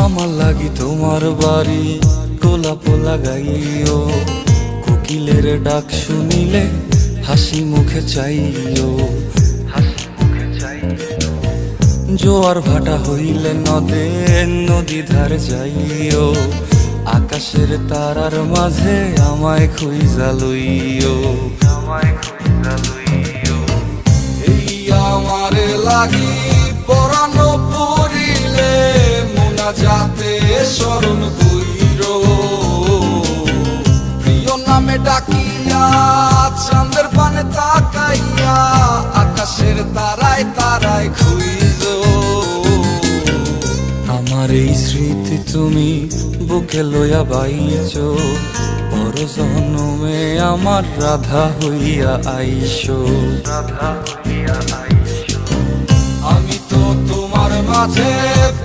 আমার লাগি তোমার বাড়ি গোলাপ লাগাইও, কোকিলের ডাক শুনিলে হাসি মুখে চাইও, জোয়ার ভাটা হইলে নদে নদী ধার যাইও, আকাশের তারার মাঝে আমায় খুঁজা লইও, এই আমারে লাগি পরানো পড়িলে মুনাজাতে স্মরণ কইরো, প্রিয় নামে ডাকিয়া চাঁদের পানে তাকাইয়া আকাশের তারায় তারায় খুঁজো। আমার এই স্মৃতি তুমি বুকে লইয়া বাইছো, পর জন্মে আমার রাধা হইয়া আইসো, আমি তো তোমার মাঝে